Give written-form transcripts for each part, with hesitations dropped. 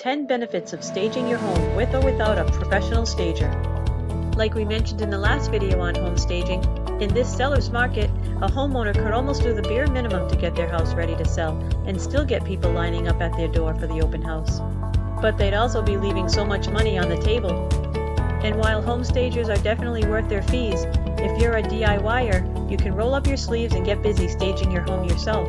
10 benefits of staging your home with or without a professional stager. Like we mentioned in the last video on home staging, in this seller's market, a homeowner could almost do the bare minimum to get their house ready to sell and still get people lining up at their door for the open house. But they'd also be leaving so much money on the table. And while home stagers are definitely worth their fees, if you're a DIYer, you can roll up your sleeves and get busy staging your home yourself.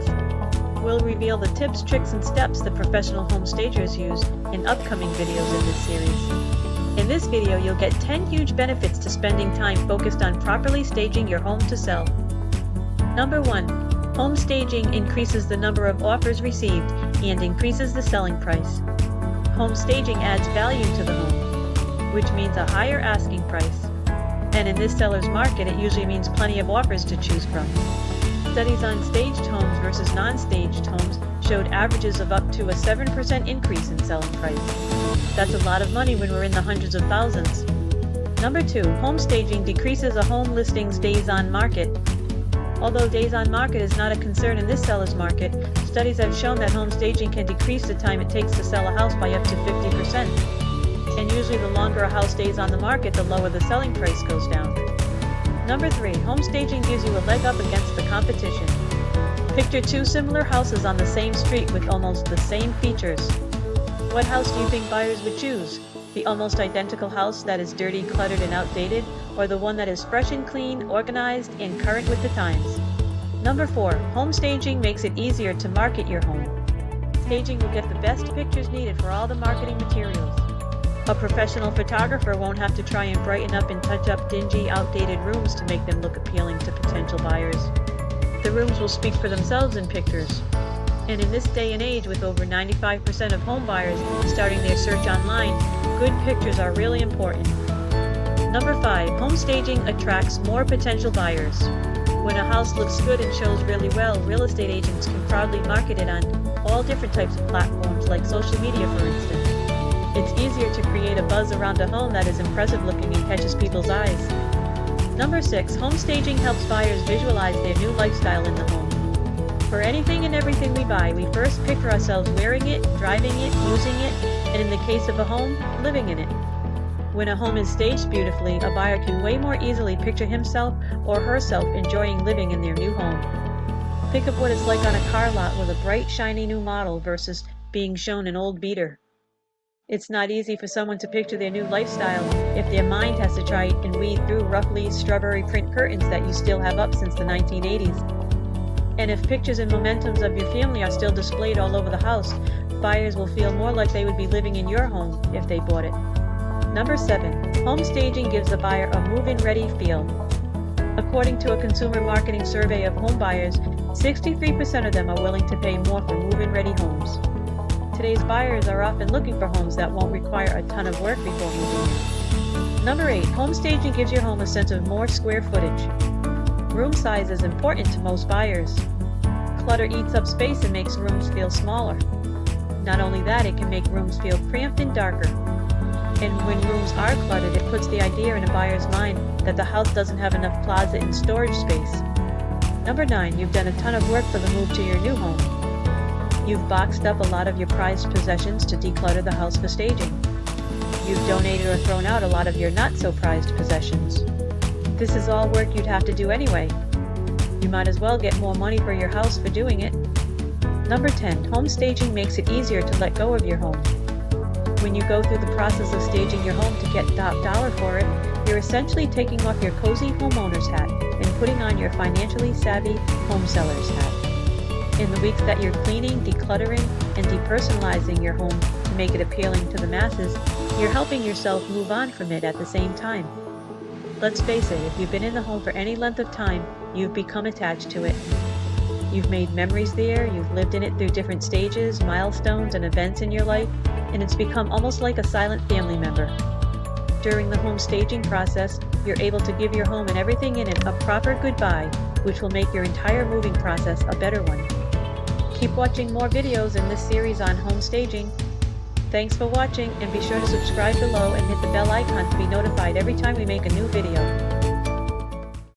We'll reveal the tips, tricks, and steps that professional home stagers use in upcoming videos in this series. In this video, you'll get 10 huge benefits to spending time focused on properly staging your home to sell. Number 1. Home staging increases the number of offers received and increases the selling price. Home staging adds value to the home, which means a higher asking price. And in this seller's market, it usually means plenty of offers to choose from. Studies on staged homes versus non-staged homes showed averages of up to a 7% increase in selling price. That's a lot of money when we're in the hundreds of thousands. Number 2. Home staging decreases a home listing's days on market. Although days on market is not a concern in this seller's market, studies have shown that home staging can decrease the time it takes to sell a house by up to 50%. And usually the longer a house stays on the market, the lower the selling price goes down. Number 3. Home staging gives you a leg up against the competition. Picture two similar houses on the same street with almost the same features. What house do you think buyers would choose? The almost identical house that is dirty, cluttered, and outdated, or the one that is fresh and clean, organized, and current with the times? Number 4. Home staging makes it easier to market your home. Staging will get the best pictures needed for all the marketing materials. A professional photographer won't have to try and brighten up and touch up dingy, outdated rooms to make them look appealing to potential buyers. The rooms will speak for themselves in pictures. And in this day and age, with over 95% of home buyers starting their search online, good pictures are really important. Number 5. Home staging attracts more potential buyers. When a house looks good and shows really well, real estate agents can proudly market it on all different types of platforms like social media, for instance. It's easier to create a buzz around a home that is impressive looking and catches people's eyes. Number 6. Home staging helps buyers visualize their new lifestyle in the home. For anything and everything we buy, we first picture ourselves wearing it, driving it, using it, and in the case of a home, living in it. When a home is staged beautifully, a buyer can way more easily picture himself or herself enjoying living in their new home. Think of what it's like on a car lot with a bright, shiny new model versus being shown an old beater. It's not easy for someone to picture their new lifestyle if their mind has to try and weed through roughly strawberry print curtains that you still have up since the 1980s. And if pictures and mementos of your family are still displayed all over the house, buyers will feel more like they would be living in your home if they bought it. Number 7. Home staging gives the buyer a move-in ready feel. According to a consumer marketing survey of home buyers, 63% of them are willing to pay more for move-in ready homes. Today's buyers are often looking for homes that won't require a ton of work before moving in. Number 8. Home staging gives your home a sense of more square footage. Room size is important to most buyers. Clutter eats up space and makes rooms feel smaller. Not only that, it can make rooms feel cramped and darker. And when rooms are cluttered, it puts the idea in a buyer's mind that the house doesn't have enough closet and storage space. Number 9. You've done a ton of work for the move to your new home. You've boxed up a lot of your prized possessions to declutter the house for staging. You've donated or thrown out a lot of your not-so-prized possessions. This is all work you'd have to do anyway. You might as well get more money for your house for doing it. Number 10. Home staging makes it easier to let go of your home. When you go through the process of staging your home to get top dollar for it, you're essentially taking off your cozy homeowner's hat and putting on your financially savvy home seller's hat. In the weeks that you're cleaning, decluttering, and depersonalizing your home to make it appealing to the masses, you're helping yourself move on from it at the same time. Let's face it, if you've been in the home for any length of time, you've become attached to it. You've made memories there, you've lived in it through different stages, milestones, and events in your life, and it's become almost like a silent family member. During the home staging process, you're able to give your home and everything in it a proper goodbye, which will make your entire moving process a better one. Keep watching more videos in this series on home staging. Thanks for watching, and be sure to subscribe below and hit the bell icon to be notified every time we make a new video.